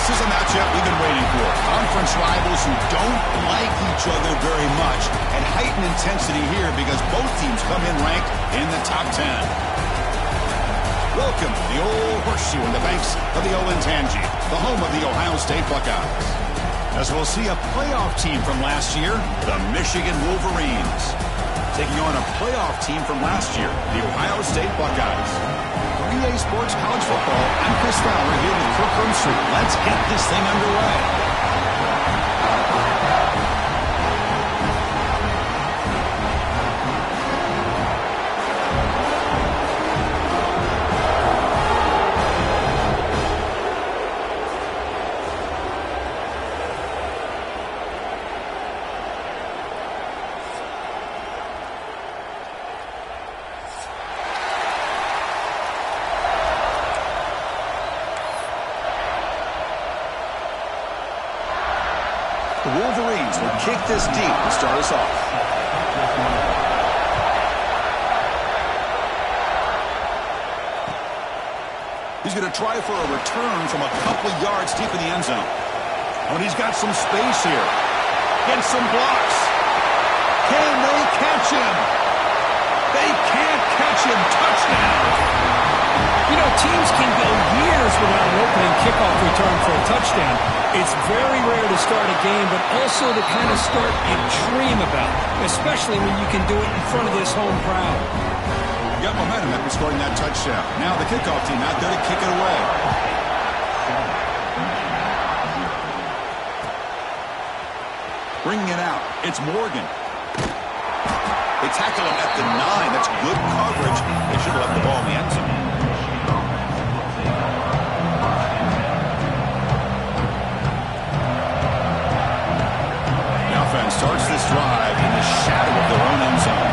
This is a matchup we've been waiting for. Conference rivals who don't like each other very much, and heightened intensity here because both teams come in ranked in the top 10. Welcome to the old horseshoe in the banks of the Olentangy, the home of the Ohio State Buckeyes. As we'll see a playoff team from last year, the Michigan Wolverines, taking on a playoff team from last year, the Ohio State Buckeyes. 3A Sports College Football, I'm Chris Fowler here with Kirk Herbstreit. Let's get this thing underway. The Wolverines will kick this deep to start us off. He's going to try for a return from a couple yards deep in the end zone. Oh, and he's got some space here. Gets some blocks. Can they catch him? They can't catch him. Touchdown. You know, teams can go years without an opening kickoff return for a touchdown. It's very rare to start a game, but also the kind of start you dream about, especially when you can do it in front of this home crowd. You got momentum after scoring that touchdown. Now the kickoff team out there to kick it away. Bringing it out, it's Morgan. They tackle him at the 9. That's good coverage. They should have left the ball in the end zone. Starts this drive in the shadow of their own end zone.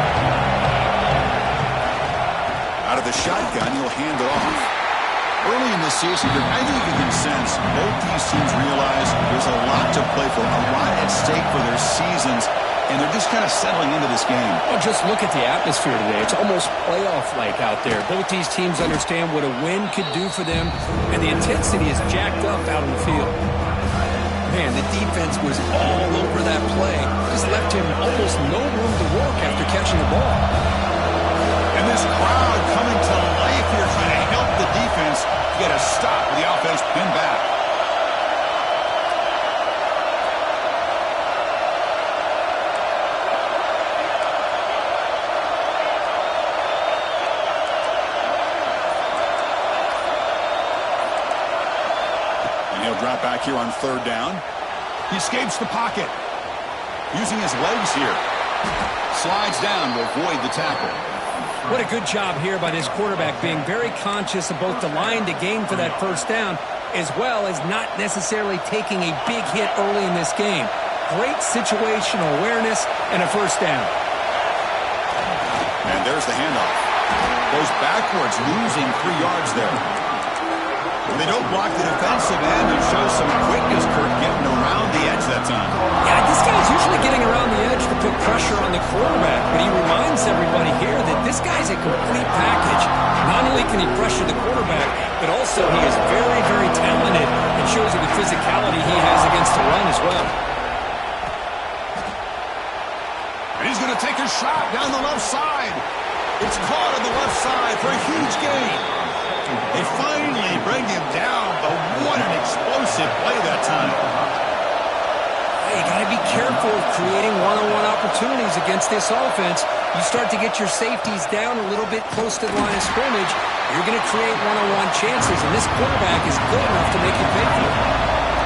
Out of the shotgun, he'll hand it off. Early in the season, I think you can sense both these teams realize there's a lot to play for, a lot at stake for their seasons, and they're just kind of settling into this game. Well, just look at the atmosphere today. It's almost playoff-like out there. Both these teams understand what a win could do for them, and the intensity is jacked up out in the field. Man, the defense was all over that play. Just left him almost no room to work after catching the ball. And this crowd coming to life here trying to help the defense get a stop with the offense pinned back. He'll drop back here on third down. He escapes the pocket. Using his legs here. Slides down to avoid the tackle. What a good job here by this quarterback, being very conscious of both the line to gain for that first down, as well as not necessarily taking a big hit early in this game. Great situational awareness and a first down. And there's the handoff. Goes backwards, losing 3 yards there. They don't block the defensive end and show some quickness, Kirk, getting around the edge that time. Yeah, this guy's usually getting around the edge to put pressure on the quarterback, but he reminds everybody here that this guy's a complete package. Not only can he pressure the quarterback, but also he is very, very talented and shows you the physicality he has against the run as well. And he's going to take a shot down the left side. It's caught on the left side for a huge gain. They finally bring him down, but what an explosive play that time. You got to be careful of creating one-on-one opportunities against this offense. You start to get your safeties down a little bit close to the line of scrimmage, you're going to create one-on-one chances, and this quarterback is good enough to make you pay for it.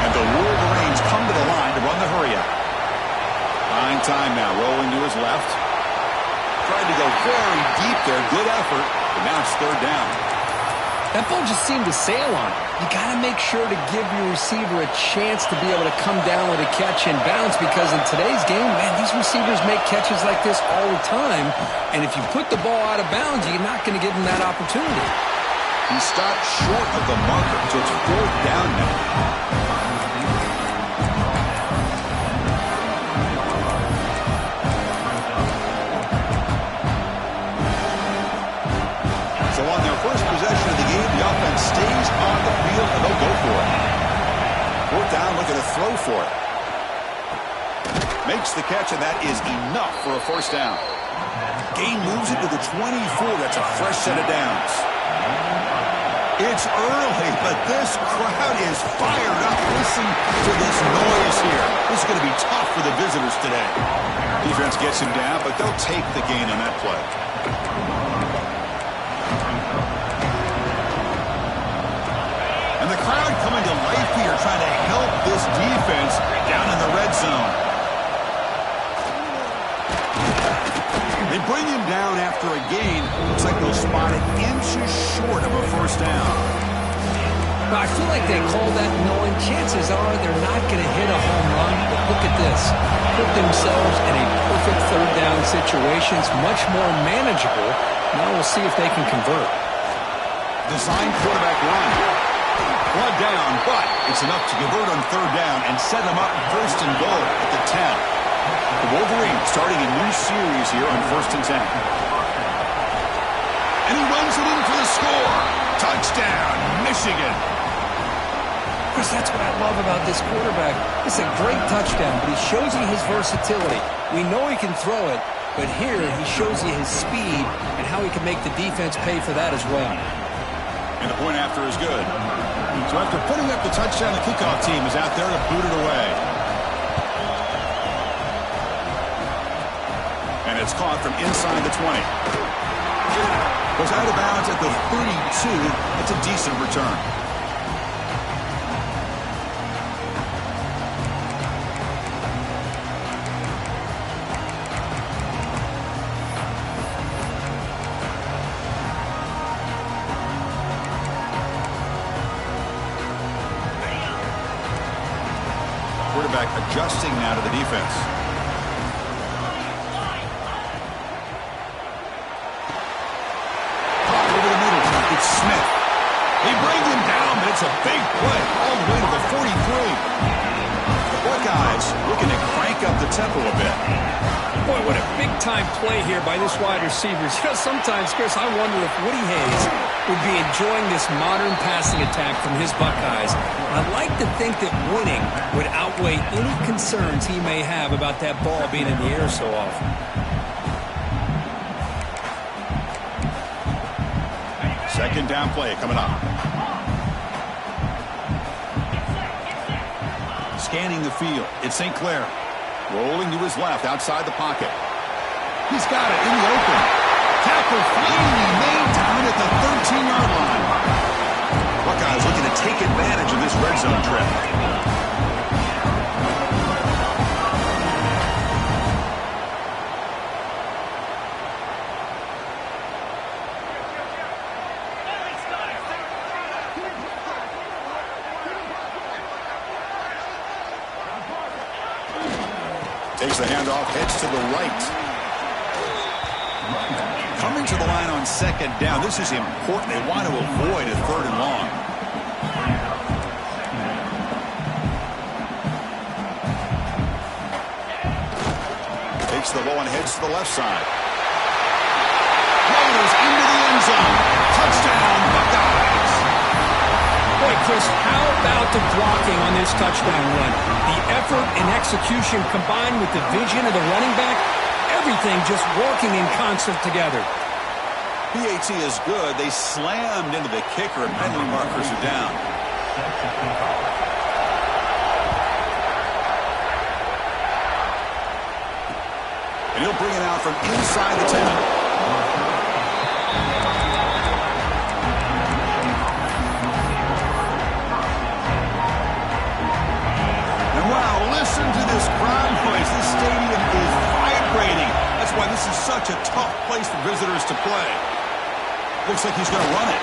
And the Wolverines come to the line to run the hurry-up. Buying time now, rolling to his left. Tried to go very deep there, good effort, but now it's third down. That ball just seemed to sail on. You got to make sure to give your receiver a chance to be able to come down with a catch and bounce, because in today's game, man, these receivers make catches like this all the time. And if you put the ball out of bounds, you're not going to give them that opportunity. He stopped short of the marker, so it's fourth down now. So on their first possession of the game, the offense stays on the field and they'll go for it. for it. Makes the catch, and that is enough for a first down. Gain moves it to the 24. That's a fresh set of downs. It's early, but this crowd is fired up. Listen to this noise here. This is going to be tough for the visitors today. Defense gets him down, but they'll take the gain on that play. And the crowd coming to life here, trying to help this defense down in the red zone. They bring him down after a gain. Looks like they'll spot it inches short of a first down. But I feel like they call that knowing chances are they're not going to hit a home run. But look at this. Put themselves in a perfect third down situation. It's much more manageable. Now we'll see if they can convert. Design quarterback run. Blood down, but it's enough to convert on third down and set them up first and goal at the 10. The Wolverines starting a new series here on 1st and 10. And he runs it in for the score. Touchdown, Michigan. Chris, that's what I love about this quarterback. It's a great touchdown, but he shows you his versatility. We know he can throw it, but here he shows you his speed and how he can make the defense pay for that as well. And the point after is good. So after putting up the touchdown, the kickoff team is out there to boot it away. And it's caught from inside the 20. Goes out of bounds at the 32. It's a decent return. Quarterback adjusting now to the defense. Smith. They bring him down, but it's a big play all the way to the 43. The Buckeyes looking to crank up the tempo a bit. Boy, what a big-time play here by this wide receiver. Sometimes, Chris, I wonder if Woody Hayes would be enjoying this modern passing attack from his Buckeyes. I'd like to think that winning would outweigh any concerns he may have about that ball being in the air so often. Second down play coming up. Scanning the field. It's St. Clair. Rolling to his left outside the pocket. He's got it in the open. Tackle finally made down at the 13-yard line. Buckeyes looking to take advantage of this red zone trip. Takes the handoff, heads to the right. Coming to the line on second down. This is important. They want to avoid a third and long. Takes the low and heads to the left side. Floaters into the end zone. Touchdown, Buckeyes. Boy, Chris, how about the blocking on this touchdown run? The effort and execution combined with the vision of the running back, everything just working in concert together. PAT is good. They slammed into the kicker and penalty markers are down. And he'll bring it out from inside the 10. Listen to this crowd noise. This stadium is vibrating. That's why this is such a tough place for visitors to play. Looks like he's going to run it.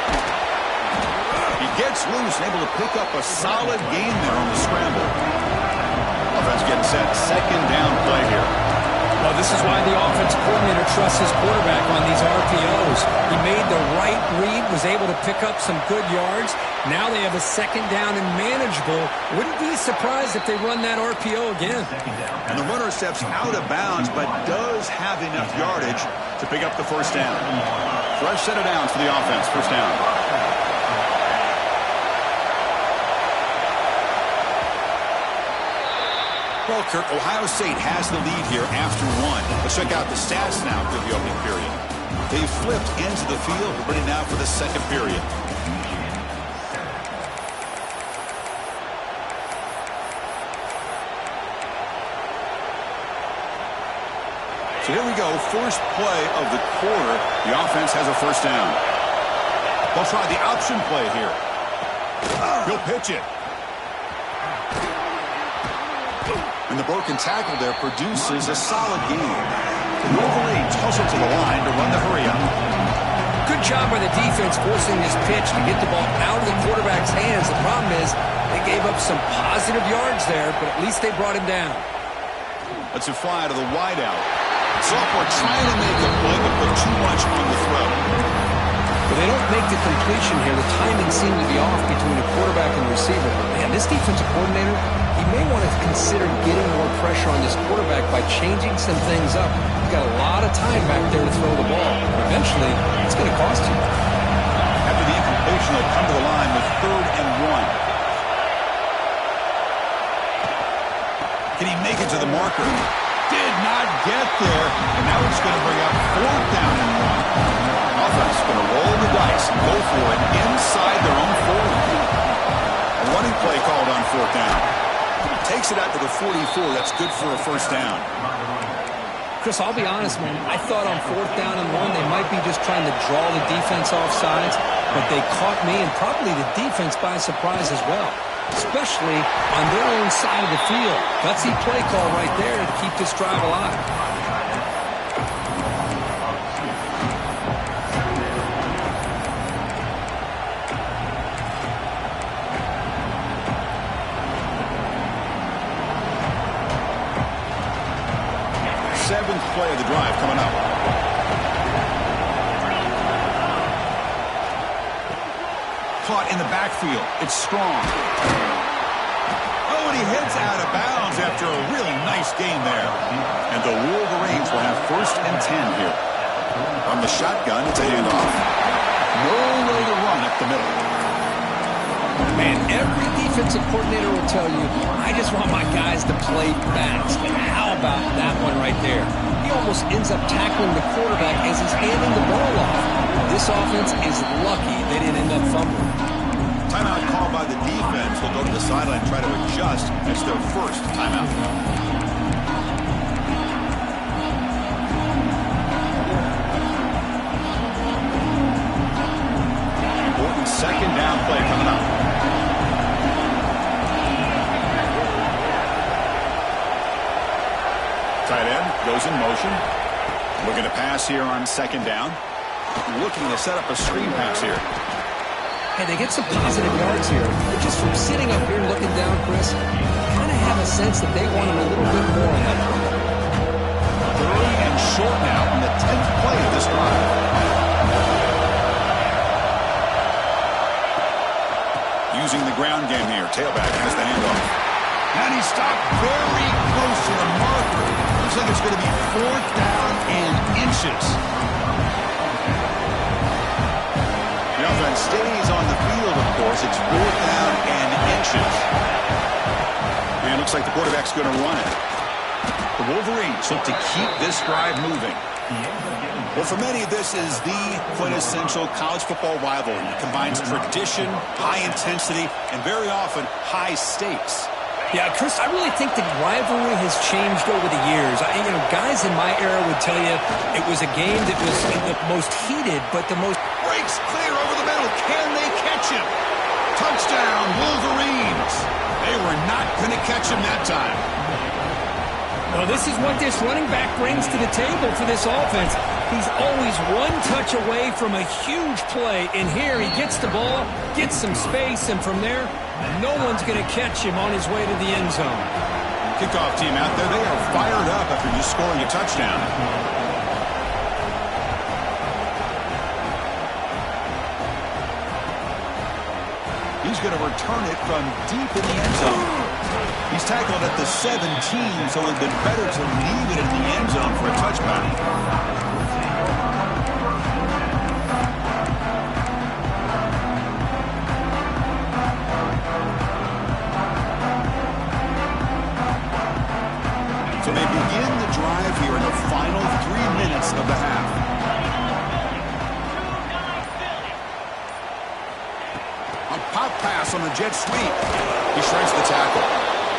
He gets loose and able to pick up a solid gain there on the scramble. Offense getting set. Second down play here. Well, this is why the offense coordinator trusts his quarterback on these RPOs. He made the right read, was able to pick up some good yards. Now they have a second down and manageable. Wouldn't be surprised if they run that RPO again. And the runner steps out of bounds, but does have enough yardage to pick up the first down. Fresh set of downs for the offense. First down. Well, Kirk, Ohio State has the lead here after one. Let's check out the stats now for the opening period. They flipped into the field, ready now for the second period. So here we go, first play of the quarter. The offense has a first down. They'll try the option play here. He'll pitch it. And the broken tackle there produces a solid gain. The Wolverines hustle to the line to run the hurry up. Good job by the defense forcing this pitch to get the ball out of the quarterback's hands. The problem is they gave up some positive yards there, but at least they brought him down. Let's fly to the wideout. Sophomore trying to make a play, but put too much on the throw. But they don't make the completion here. The timing seemed to be off between the quarterback and the receiver. But man, this defensive coordinator, he may want to consider getting more pressure on this quarterback by changing some things up. He's got a lot of time back there to throw the ball. Eventually, it's going to cost you. After the incompletion, they'll come to the line with 3rd and 1. Can he make it to the marker? Did not get there, and now it's going to bring up 4th down and 1. Offense going to roll the dice and go for it inside their own 40. A running play called on 4th down. Takes it out to the 44. That's good for a first down. Chris, I'll be honest, man. I thought on 4th down and 1, they might be just trying to draw the defense off sides, but they caught me and probably the defense by surprise as well, especially on their own side of the field. Gutsy play call right there to keep this drive alive. Seventh play of the drive coming up. Caught in the backfield. It's Strong. Oh, and he heads out of bounds after a really nice game there. And the Wolverines will have 1st and 10 here. From the shotgun, it's a handoff. No way to run up the middle. Man, every defensive coordinator will tell you, I just want my guys to play fast. And how about that one right there? He almost ends up tackling the quarterback as he's handing the ball off. This offense is lucky they didn't end up fumbling. Timeout called by the defense. They'll go to the sideline and try to adjust. It's their first timeout. Important 2nd down play coming up. Tight end goes in motion. Looking to pass here on 2nd down. Looking to set up a screen pass here. Hey, they get some positive yards here. But just from sitting up here looking down, Chris, kind of have a sense that they want him a little bit more on that one. 3rd and short now on the 10th play of this drive. Using the ground game here. Tailback has the handoff. And he stopped very close to the marker. Looks like it's going to be 4th down and inches. The offense stays on the field, of course. It's 4th down and inches. And it looks like the quarterback's going to run it. The Wolverines look to keep this drive moving. Well, for many, this is the quintessential college football rivalry. It combines tradition, high intensity, and very often high stakes. Yeah, Chris, I really think the rivalry has changed over the years. Guys in my era would tell you it was a game that was the most heated, but the most... Breaks clear over the middle. Can they catch him? Touchdown, Wolverines. They were not going to catch him that time. Well, this is what this running back brings to the table for this offense. He's always one touch away from a huge play, and here he gets the ball, gets some space, and from there, no one's going to catch him on his way to the end zone. Kickoff team out there, they are fired up after just scoring a touchdown. He's going to return it from deep in the end zone. He's tackled at the 17, so it would have been better to leave it in the end zone for a touchback. drive here in the final 3 minutes of the half. A pop pass on the jet sweep. He shreds the tackle.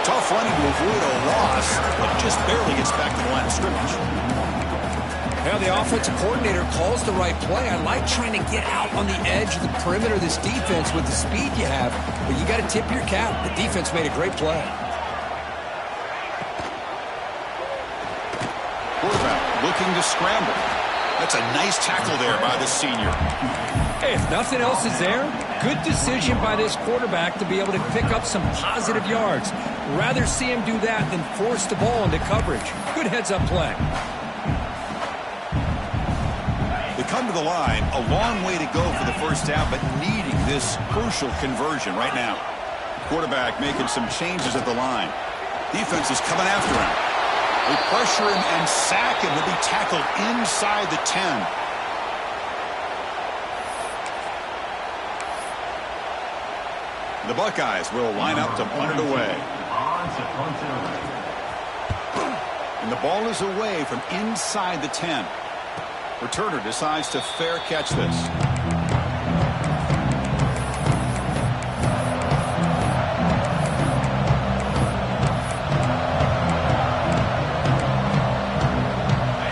Tough running to avoid a loss, but just barely gets back to the line of scrimmage. Well, the offensive coordinator calls the right play. I like trying to get out on the edge of the perimeter of this defense with the speed you have, but you got to tip your cap. The defense made a great play. Quarterback looking to scramble. That's a nice tackle there by the senior. Hey, if nothing else is there, good decision by this quarterback to be able to pick up some positive yards. Rather see him do that than force the ball into coverage. Good heads-up play. They come to the line, a long way to go for the first down, but needing this crucial conversion right now. Quarterback making some changes at the line. Defense is coming after him. They pressure him and sack him. He'll be tackled inside the 10. The Buckeyes will line up to punt it away. And the ball is away from inside the 10. Returner decides to fair catch this.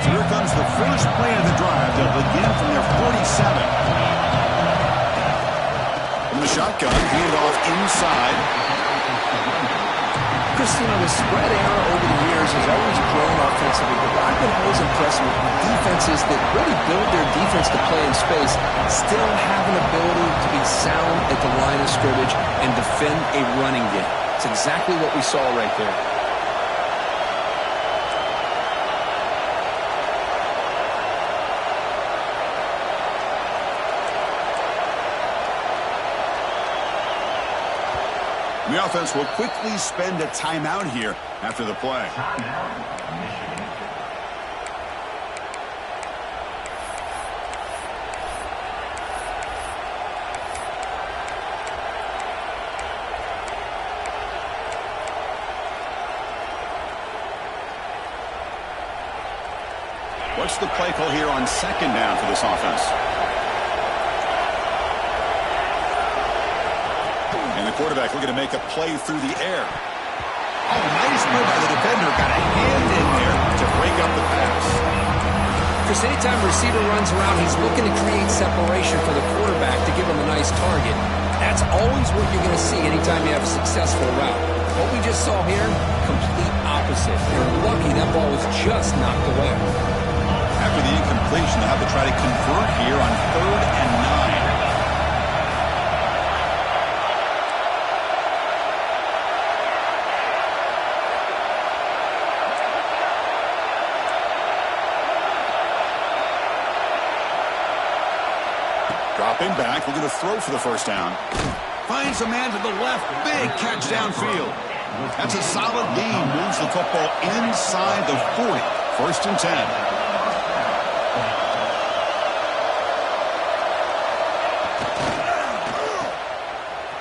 So here comes the first play of the drive. They'll begin from their 47. From the shotgun, handoff inside. Christina, the spread era over the years has always grown offensively, but what I've been always impressed with defenses that really build their defense to play in space still have an ability to be sound at the line of scrimmage and defend a running game. It's exactly what we saw right there. The offense will quickly spend a timeout here after the play. What's the play call here on second down for this offense? And the quarterback looking to make a play through the air. Oh, nice play by the defender. Got a hand in there to break up the pass. Chris, anytime a receiver runs around, he's looking to create separation for the quarterback to give him a nice target. That's always what you're going to see anytime you have a successful route. What we just saw here, complete opposite. They're lucky that ball was just knocked away. After the incompletion, they'll have to try to convert here on 3rd and 9. Dropping back, looking to throw for the first down. Finds a man to the left, big catch downfield. That's a solid gain, moves the football inside the 40. 1st and 10.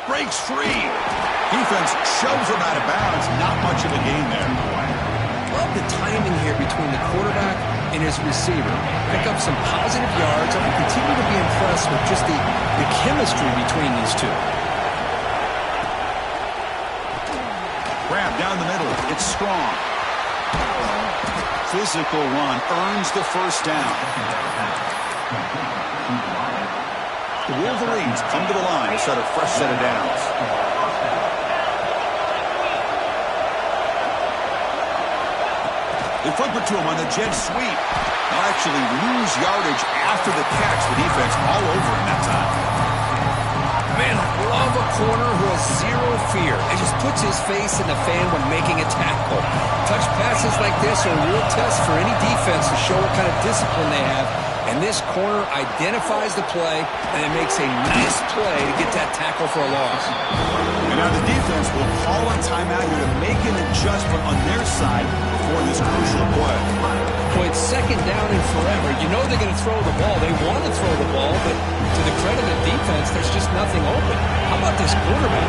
Breaks free. Defense shoves him out of bounds. Not much of a gain there. Love the timing here between the quarterback and his receiver. Pick up some positive yards. I will continue to be impressed with just the chemistry between these two. Grab down the middle. It's strong. Physical run earns the first down. The Wolverines come to the line to start a fresh set of downs. They flip it to him on the jet sweep. They'll actually lose yardage after the catch. The defense all over him that time. Man, I love a corner who has zero fear and just puts his face in the fan when making a tackle. Touch passes like this are a real test for any defense to show what kind of discipline they have. And this corner identifies the play, and it makes a nice play to get that tackle for a loss. And now the defense will call a timeout here to make an adjustment on their side before this crucial play. Well, it's second down and forever. You know they're going to throw the ball. They want to throw the ball, but to the credit of the defense, there's just nothing open. How about this quarterback?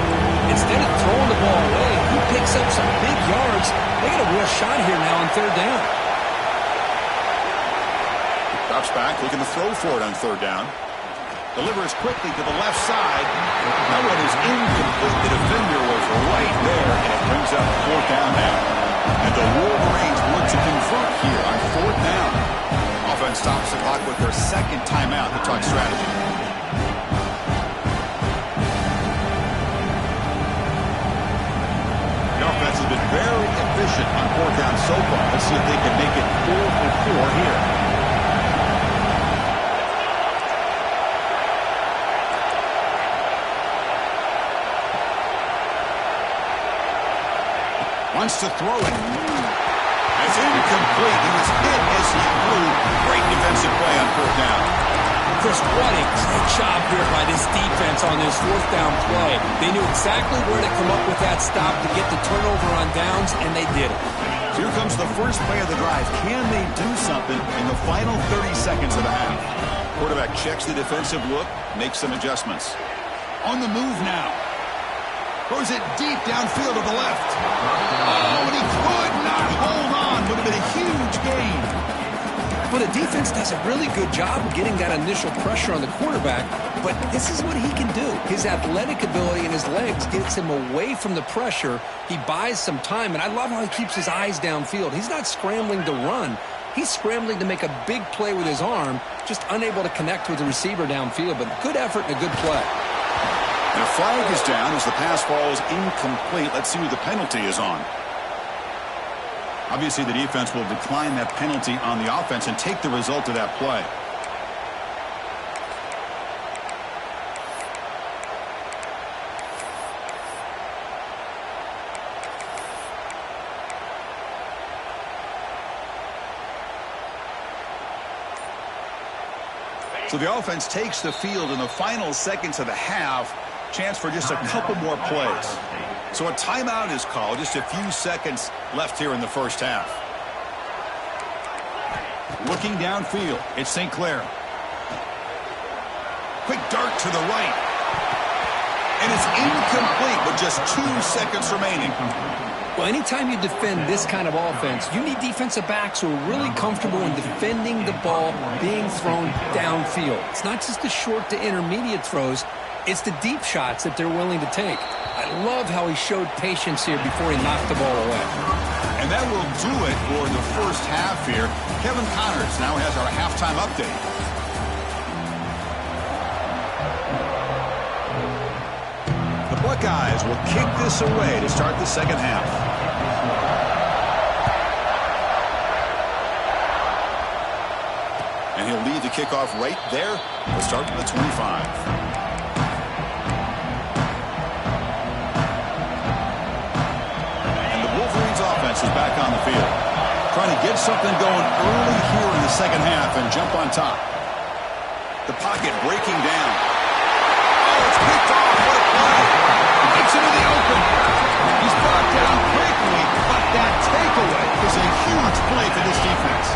Instead of throwing the ball away, he picks up some big yards. They got a real shot here now on 3rd down. drops back, looking to throw for it on third down. Delivers quickly to the left side. That one is incomplete. The defender was right there, and it brings up fourth down now. And the Wolverines look to convert here on fourth down. Offense stops the clock with their second timeout to talk strategy. The offense has been very efficient on fourth down so far. Let's see if they can make it 4 for 4 here. Wants to throw it. It's incomplete. He was hit as he flew. Great defensive play on fourth down. Chris, what a great job here by this defense on this fourth down play. They knew exactly where to come up with that stop to get the turnover on downs, and they did it. So here comes the first play of the drive. Can they do something in the final 30 seconds of the half? Quarterback checks the defensive look, makes some adjustments. On the move now. Throws it deep downfield to the left. Oh, and he could not hold on. Would have been a huge gain. Well, the defense does a really good job of getting that initial pressure on the quarterback, but this is what he can do. His athletic ability and his legs gets him away from the pressure. He buys some time, and I love how he keeps his eyes downfield. He's not scrambling to run. He's scrambling to make a big play with his arm, just unable to connect with the receiver downfield, but good effort and a good play. And a flag is down as the pass falls incomplete. Let's see who the penalty is on. Obviously, the defense will decline that penalty on the offense and take the result of that play. So the offense takes the field in the final seconds of the half. Chance for just a couple more plays. So a timeout is called. Just a few seconds left here in the first half. Looking downfield, it's St. Clair. Quick dart to the right. And it's incomplete with just 2 seconds remaining. Well, anytime you defend this kind of offense, you need defensive backs who are really comfortable in defending the ball being thrown downfield. It's not just the short to intermediate throws. It's the deep shots that they're willing to take. I love how he showed patience here before he knocked the ball away. And that will do it for the first half here. Kevin Connors now has our halftime update. The Buckeyes will kick this away to start the second half. And he'll lead the kickoff right there. We'll start from the 25. Is back on the field. Trying to get something going early here in the second half and jump on top. The pocket breaking down. Oh, it's picked off. What a play. Gets into the open. He's brought down quickly, but that takeaway is a huge play for this defense.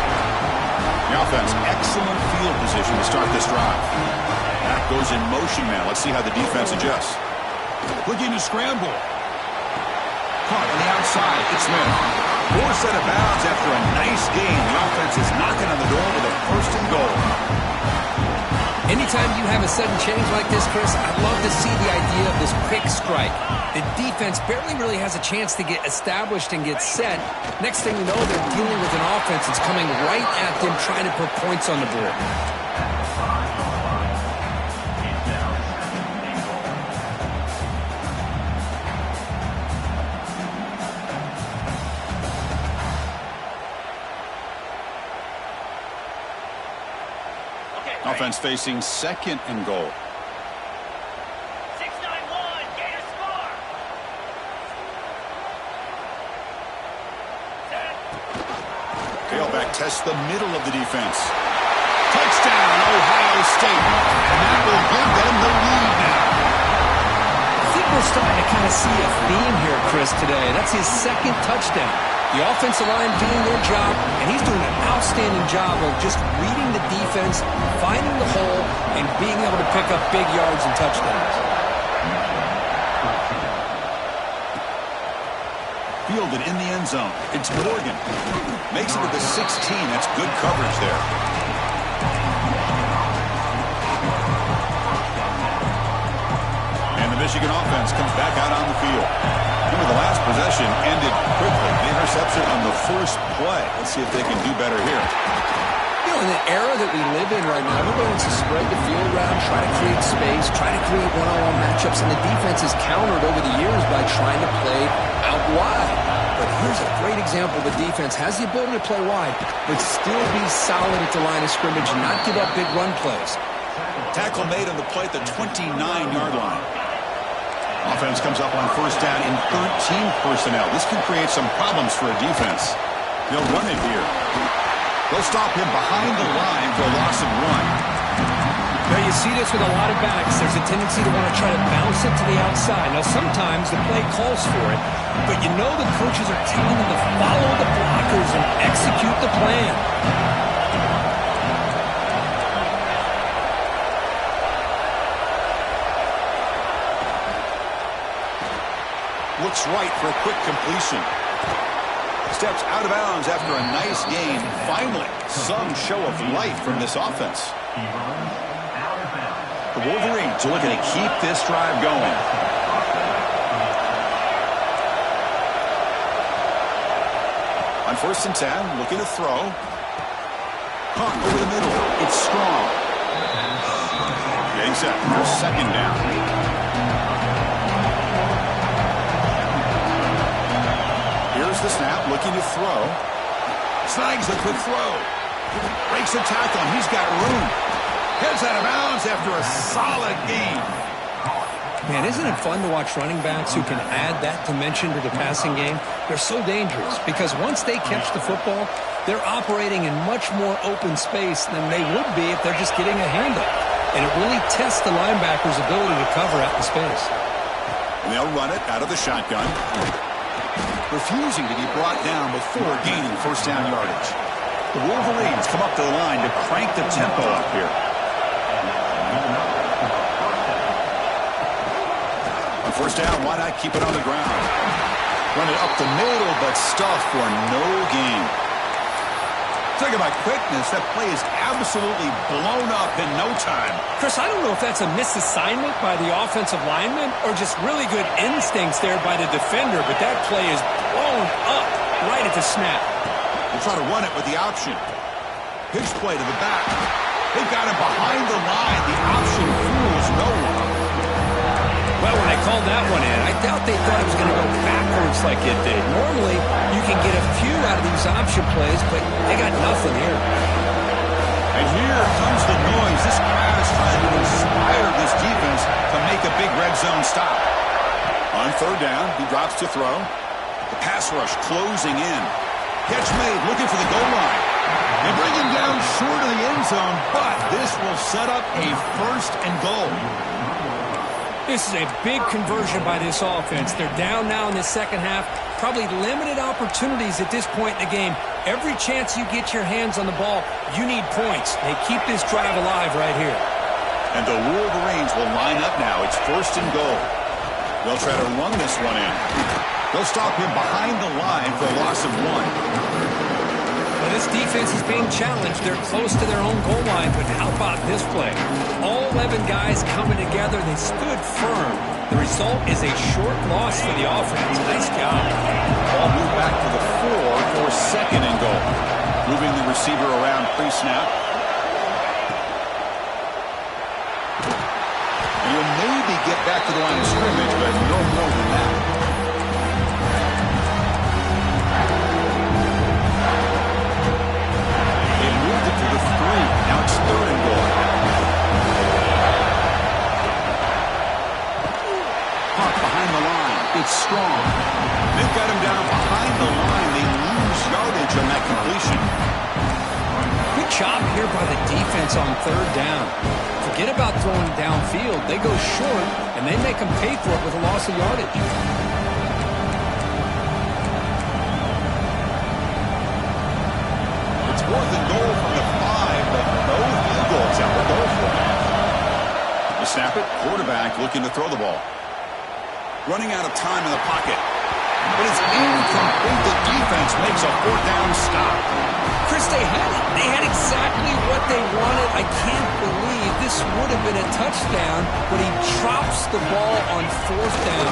The offense, excellent field position to start this drive. That goes in motion now. Let's see how the defense adjusts. Looking to scramble. Caught on the outside. It's Smith. 4 set of bounds after a nice game. The offense is knocking on the door with a first and goal. Anytime you have a sudden change like this, Chris, I love to see the idea of this quick strike. The defense barely really has a chance to get established and get set. Next thing you know, they're dealing with an offense that's coming right at them, trying to put points on the board. Offense facing second and goal. 6-9-1, Gator score. Tailback tests the middle of the defense. Touchdown, Ohio State. And that will give them the lead now. I think we're starting to kind of see a theme here, Chris, today. That's his second touchdown. The offensive line doing their job, and he's doing an outstanding job of just reading the defense, finding the hole, and being able to pick up big yards and touchdowns. Fielded in the end zone. It's Morgan. Makes it to the 16. That's good coverage there. Michigan offense comes back out on the field. Remember, the last possession ended quickly. The interception on the first play. Let's see if they can do better here. You know, in the era that we live in right now, everybody wants to spread the field around, try to create space, try to create one-on-one matchups, and the defense is countered over the years by trying to play out wide. But here's a great example. The defense has the ability to play wide, but still be solid at the line of scrimmage and not give up big run plays. Tackle made on the play at the 29-yard line. Offense comes up on first down in 13 personnel. This could create some problems for a defense. They'll run it here. They'll stop him behind the line for a loss of 1. Now, you see this with a lot of backs. There's a tendency to want to try to bounce it to the outside. Now, sometimes the play calls for it, but you know the coaches are telling them to follow the blockers and execute the plan. Looks right for a quick completion. Steps out of bounds after a nice gain. Finally, some show of life from this offense. The Wolverines are looking to keep this drive going. On 1st and 10, looking to throw. Punt over the middle. It's strong. Getting set for 2nd down. Here's the snap, looking to throw. Snags the quick throw. Breaks the tackle, and he's got room. Heads out of bounds after a solid gain. Man, isn't it fun to watch running backs who can add that dimension to the passing game? They're so dangerous because once they catch the football, they're operating in much more open space than they would be if they're just getting a handoff. And it really tests the linebacker's ability to cover out in space. And they'll run it out of the shotgun. Refusing to be brought down before gaining 1st down yardage. The Wolverines come up to the line to crank the tempo up here. On 1st down, why not keep it on the ground? Run it up the middle, but stuff for no gain. Talking about quickness, that play is absolutely blown up in no time. Chris, I don't know if that's a misassignment by the offensive lineman or just really good instincts there by the defender, but that play is blown up right at the snap. They'll try to run it with the option. Pitch play to the back. They've got him behind the line. The option fools no one. Well, when they called that one in, I doubt they thought it was going to go backwards like it did. Normally, you can get a few out of these option plays, but they got nothing here. And here comes the noise. This crowd is trying to inspire this defense to make a big red zone stop. On 3rd down, he drops to throw. The pass rush closing in. Catch made, looking for the goal line. They bring him down short of the end zone, but this will set up a 1st and goal. This is a big conversion by this offense. They're down now in the 2nd half. Probably limited opportunities at this point in the game. Every chance you get your hands on the ball, you need points. They keep this drive alive right here. And the Wolverines will line up now. It's 1st and goal. They'll try to run this one in. They'll stop him behind the line for a loss of 1. Well, this defense is being challenged. They're close to their own goal line, but how about this play? All 11 guys coming together. They stood firm. The result is a short loss for the offense. Nice job. Ball moved back to the 4 for 2nd and goal. Moving the receiver around pre-snap. He'll maybe get back to the line of scrimmage, but no more than that. Now it's 3rd and goal. Hawk behind the line. It's strong. They've got him down behind the line. They lose yardage on that completion. Good job here by the defense on 3rd down. Forget about throwing downfield. They go short, and they make them pay for it with a loss of yardage. It's 4th and goal from the 5, but no field goals out the goal for him. They snap it. Quarterback looking to throw the ball. Running out of time in the pocket. But it's incomplete. The defense makes a 4th down stop. Chris, they had it. They had exactly what they wanted. I can't believe this would have been a touchdown, but he drops the ball on 4th down.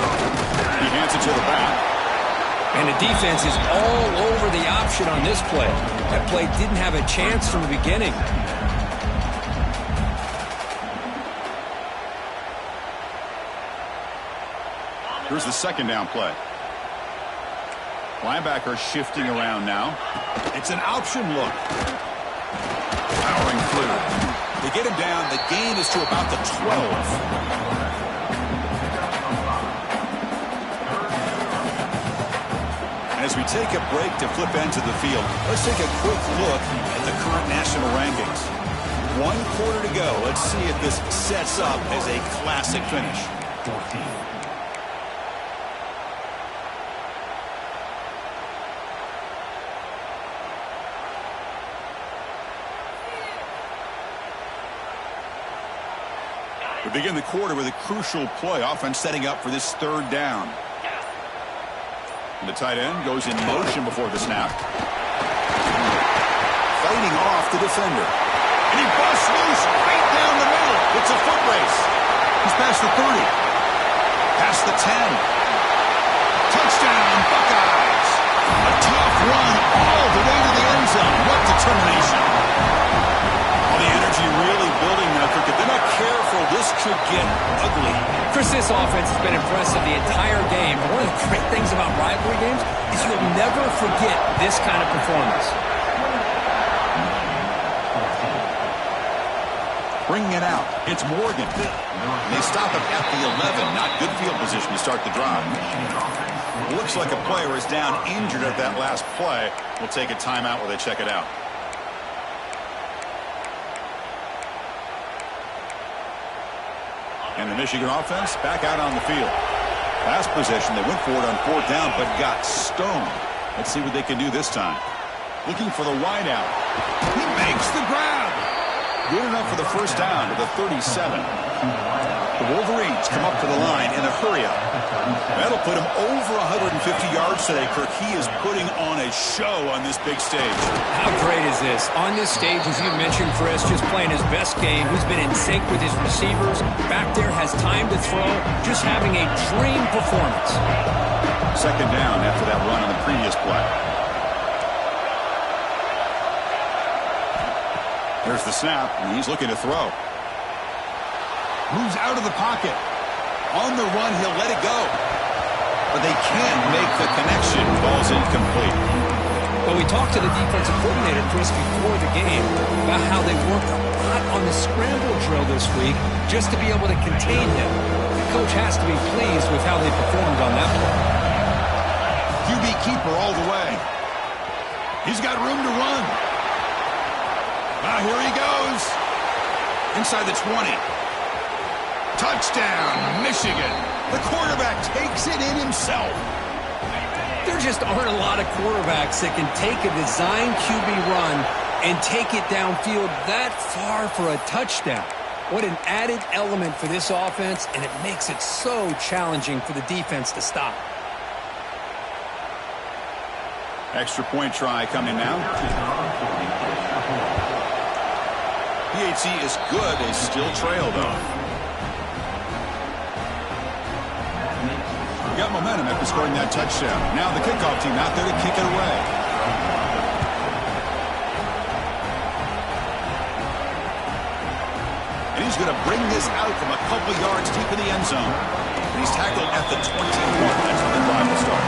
He hands it to the back. And the defense is all over the option on this play. That play didn't have a chance from the beginning. Here's the 2nd down play. Linebacker shifting around now. It's an option look. Powering through. They get him down. The gain is to about the 12. As we take a break to flip into the field, let's take a quick look at the current national rankings. 1 quarter to go. Let's see if this sets up as a classic finish. We begin the quarter with a crucial play. Offense setting up for this 3rd down. And the tight end goes in motion before the snap. Fighting off the defender. And he busts loose right down the middle. It's a foot race. He's past the 30. Past the 10. Touchdown, Buckeyes. A tough run all the way to the end zone. What determination. All the energy really building now, Cricket. They're not careful. This could get ugly. Chris, this offense has been impressive the entire game. But one of the great things about rivalry games is you'll never forget this kind of performance. Bringing it out. It's Morgan. And they stop him at the 11. Not good field position to start the drive. Looks like a player is down injured at that last play. We'll take a timeout while they check it out. And the Michigan offense back out on the field. Last possession, they went for it on 4th down, but got stoned. Let's see what they can do this time. Looking for the wideout. He makes the grab. Good enough for the 1st down to the 37. The Wolverines come up to the line in a hurry-up. That'll put him over 150 yards today, Kirk. He is putting on a show on this big stage. How great is this? On this stage, as you mentioned, Chris, just playing his best game. He's been in sync with his receivers. Back there, has time to throw. Just having a dream performance. 2nd down after that run on the previous play. There's the snap, and he's looking to throw. Moves out of the pocket. On the run, he'll let it go. But they can't make the connection. Ball's incomplete. But we talked to the defensive coordinator, Chris, before the game about how they worked a lot on the scramble drill this week just to be able to contain him. The coach has to be pleased with how they performed on that play. QB keeper all the way. He's got room to run. Here he goes. Inside the 20. Touchdown, Michigan. The quarterback takes it in himself. There just aren't a lot of quarterbacks that can take a design QB run and take it downfield that far for a touchdown. What an added element for this offense, and it makes it so challenging for the defense to stop. Extra point try coming now. PHC is good. They still trail, though. Got momentum after scoring that touchdown. Now the kickoff team out there to kick it away. And he's going to bring this out from a couple yards deep in the end zone. And he's tackled at the 21. That's when the drive will start.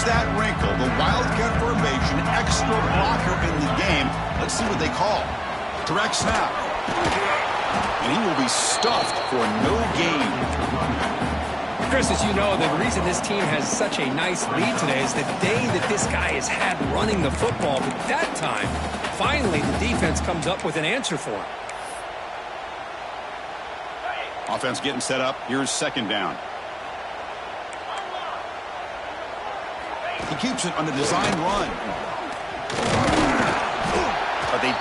That wrinkle, the Wildcat formation, extra blocker in the game. Let's see what they call. Direct snap. And he will be stuffed for no gain. Chris, as you know, the reason this team has such a nice lead today is the day that this guy has had running the football. But that time, finally, the defense comes up with an answer for him. Offense getting set up. Here's 2nd down. He keeps it on the design run.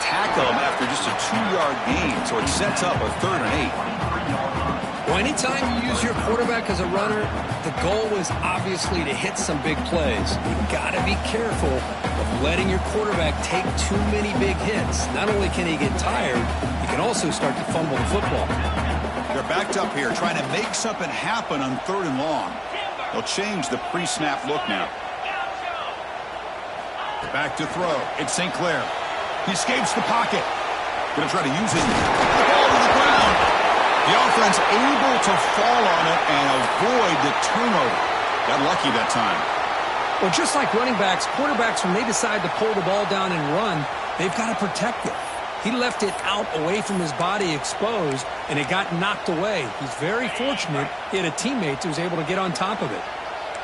tackle him after just a 2-yard gain, so it sets up a 3rd and 8. Well, anytime you use your quarterback as a runner, the goal is obviously to hit some big plays. You've got to be careful of letting your quarterback take too many big hits. Not only can he get tired, he can also start to fumble the football. They're backed up here trying to make something happen on 3rd and long. They'll change the pre-snap look now. Back to throw. It's St. Clair. He escapes the pocket. Going to try to use it. The ball to the ground. The offense able to fall on it and avoid the turnover. Got lucky that time. Well, just like running backs, quarterbacks, when they decide to pull the ball down and run, they've got to protect it. He left it out away from his body exposed, and it got knocked away. He's very fortunate he had a teammate who was able to get on top of it.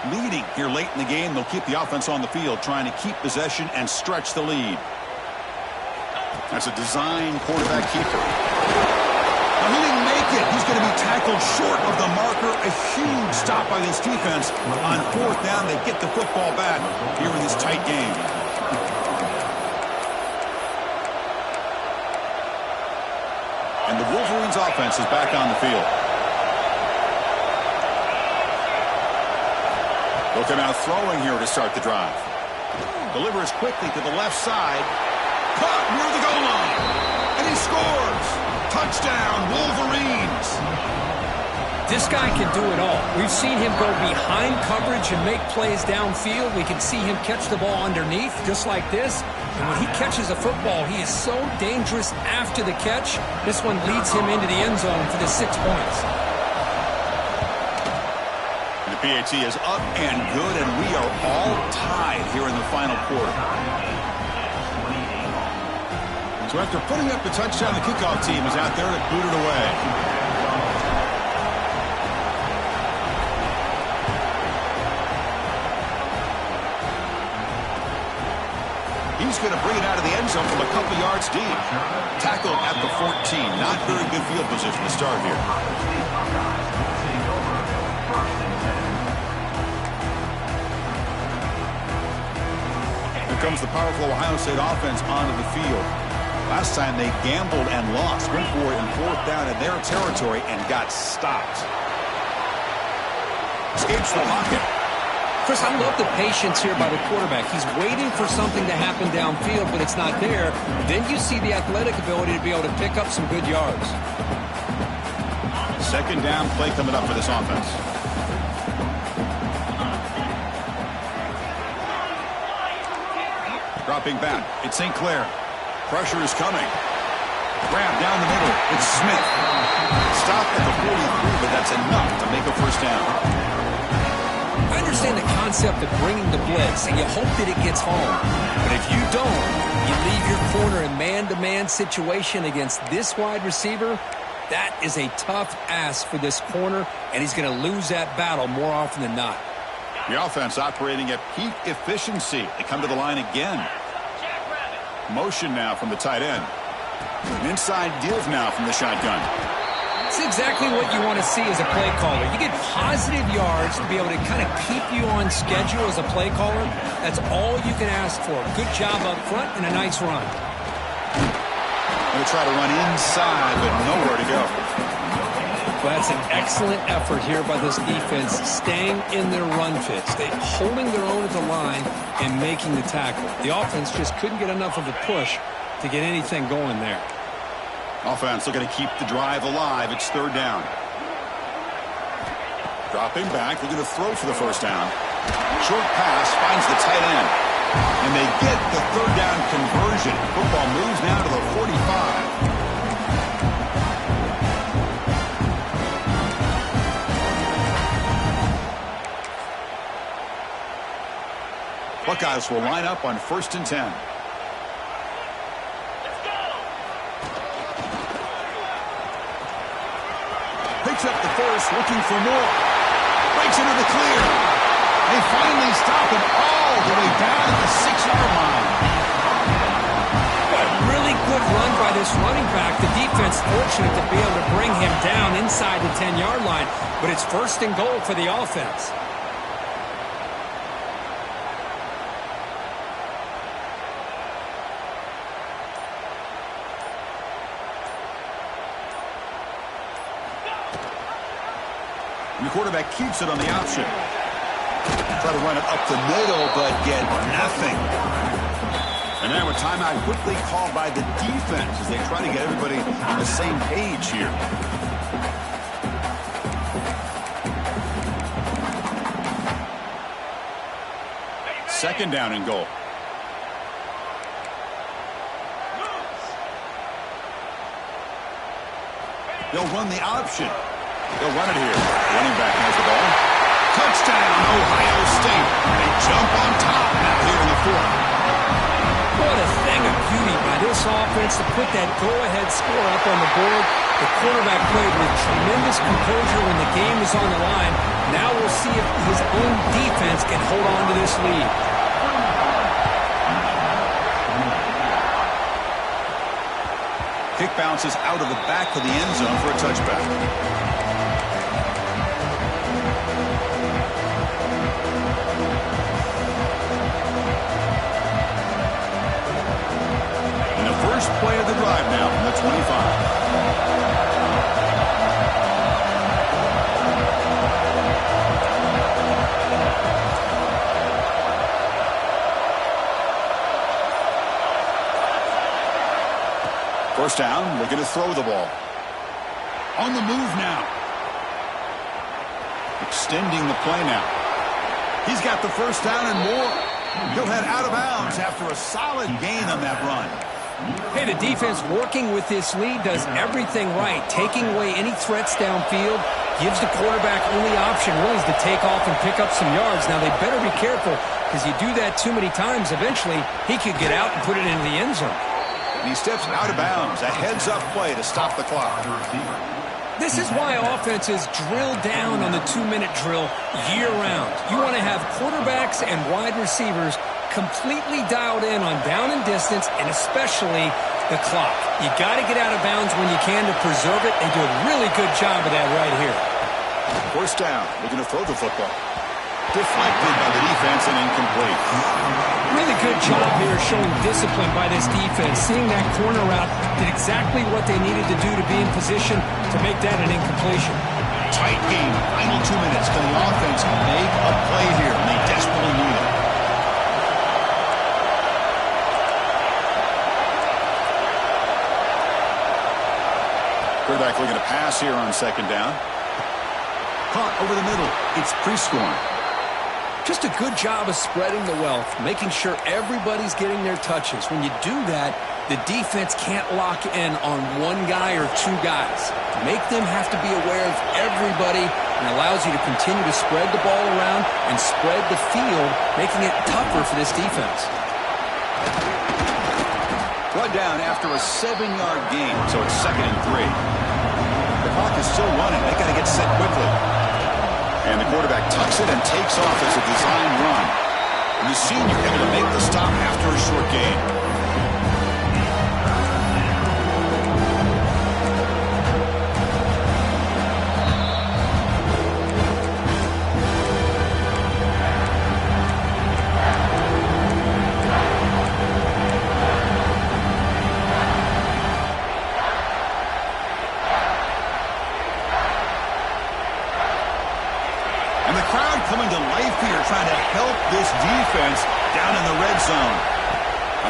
Leading here late in the game, they'll keep the offense on the field, trying to keep possession and stretch the lead. That's a design quarterback keeper. Now, he didn't make it. He's going to be tackled short of the marker. A huge stop by this defense. On 4th down, they get the football back here in this tight game. And the Wolverines offense is back on the field. They'll come out throwing here to start the drive. Delivers quickly to the left side. Caught near the goal line. And he scores. Touchdown, Wolverines. This guy can do it all. We've seen him go behind coverage and make plays downfield. We can see him catch the ball underneath, just like this. And when he catches a football, he is so dangerous after the catch. This one leads him into the end zone for the 6 points. The PAT is up and good, and we are all tied here in the final quarter. So after putting up the touchdown, the kickoff team is out there to boot it away. He's going to bring it out of the end zone from a couple yards deep. Tackled at the 14. Not very good field position to start here. Here comes the powerful Ohio State offense onto the field. Last time they gambled and lost. Went for it in 4th down in their territory and got stopped. Escapes the pocket. Chris, I love the patience here by the quarterback. He's waiting for something to happen downfield, but it's not there. Then you see the athletic ability to be able to pick up some good yards. 2nd down play coming up for this offense. Dropping back. It's St. Clair. Pressure is coming. Grab down the middle. It's Smith. Stop at the 43, but that's enough to make a 1st down. I understand the concept of bringing the blitz, and you hope that it gets home. But if you don't, you leave your corner in man-to-man situation against this wide receiver. That is a tough ask for this corner, and he's going to lose that battle more often than not. The offense operating at peak efficiency. They come to the line again. Motion now from the tight end. An inside give now from the shotgun. It's exactly what you want to see as a play caller. You get positive yards to be able to kind of keep you on schedule as a play caller. That's all you can ask for. Good job up front and a nice run. Going to try to run inside, but nowhere to go. Well, that's an excellent effort here by this defense, staying in their run fits. They're holding their own at the line and making the tackle. The offense just couldn't get enough of a push to get anything going there. Offense looking to keep the drive alive. It's 3rd down. Dropping back, looking to throw for the 1st down. Short pass finds the tight end. And they get the 3rd down conversion. Football moves now to the 45. Buckeyes will line up on 1st and 10. Picks up the first, looking for more. Breaks into the clear. They finally stop him all the way down at the 6-yard line. A really good run by this running back. The defense fortunate to be able to bring him down inside the 10-yard line, but it's 1st and goal for the offense. And the quarterback keeps it on the option. Try to run it up the middle, but get nothing. And now a timeout quickly called by the defense as they try to get everybody on the same page here. Second down and goal. They'll run the option. They'll run it here. Running back has the ball. Touchdown, Ohio State. They jump on top now here in the fourth. What a thing of beauty by this offense to put that go-ahead score up on the board. The quarterback played with tremendous composure when the game was on the line. Now we'll see if his own defense can hold on to this lead. Kick bounces out of the back of the end zone for a touchback. And the first play of the drive now from the 25. First down, looking to throw the ball. On the move now. Extending the play now. He's got the first down and more. He'll head out of bounds after a solid gain on that run. Hey, the defense working with this lead does everything right. Taking away any threats downfield, gives the quarterback only option really is to take off and pick up some yards. Now, they better be careful because you do that too many times, eventually he could get out and put it into the end zone. And he steps out of bounds. A heads-up play to stop the clock. This is why offenses drill down on the 2-minute drill year-round. You want to have quarterbacks and wide receivers completely dialed in on down and distance, and especially the clock. You got to get out of bounds when you can to preserve it. They do a really good job of that right here. First down. Looking to throw the football. Deflected by the defense and incomplete. Really good job here showing discipline by this defense. Seeing that corner route did exactly what they needed to do to be in position to make that an incompletion. Tight game. Final 2 minutes. Can the offense make a play here? And they desperately need it. Quarterback looking to pass here on second down. Caught over the middle. It's Prescorn. Just a good job of spreading the wealth, making sure everybody's getting their touches. When you do that, the defense can't lock in on one guy or two guys. Make them have to be aware of everybody, and allows you to continue to spread the ball around and spread the field, making it tougher for this defense. Brought down after a 7-yard gain, so it's 2nd and 3. The clock is still running. They got to get set quickly. And the quarterback tucks it and takes off as a design run. And the senior able to make the stop after a short gain. And the crowd coming to life here, trying to help this defense down in the red zone.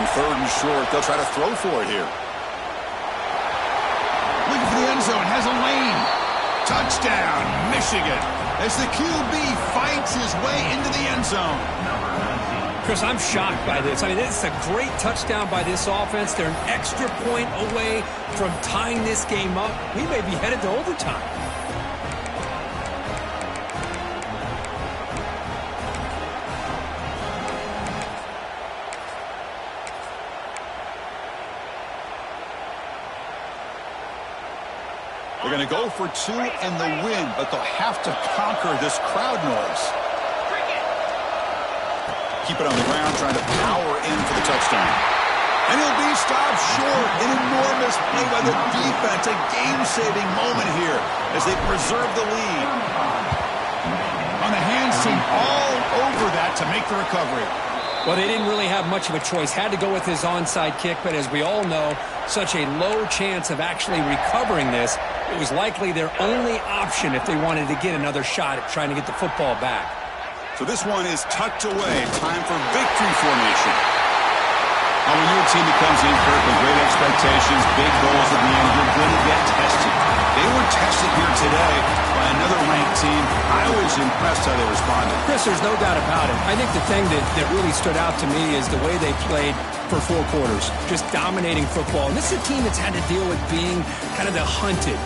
On 3rd and short, they'll try to throw for it here. Looking for the end zone, has a lane. Touchdown, Michigan, as the QB fights his way into the end zone. Chris, I'm shocked by this. I mean, it's a great touchdown by this offense. They're an extra point away from tying this game up. We may be headed to overtime. They're going to go for 2 and the win, but they'll have to conquer this crowd noise. Keep it on the ground, trying to power in for the touchdown. And he'll be stopped short. An enormous play by the defense. A game-saving moment here as they preserve the lead. On the hands team all over that to make the recovery. Well, they didn't really have much of a choice. Had to go with his onside kick, but as we all know, such a low chance of actually recovering this. It was likely their only option if they wanted to get another shot at trying to get the football back. So this one is tucked away. Time for victory formation. Now, when you're a team that comes in, Kirk, with great expectations, big goals at the end, you're going to get tested. They were tested here today by another ranked team. I was impressed how they responded. Chris, there's no doubt about it. I think the thing that really stood out to me is the way they played for 4 quarters, just dominating football. And this is a team that's had to deal with being kind of the hunted.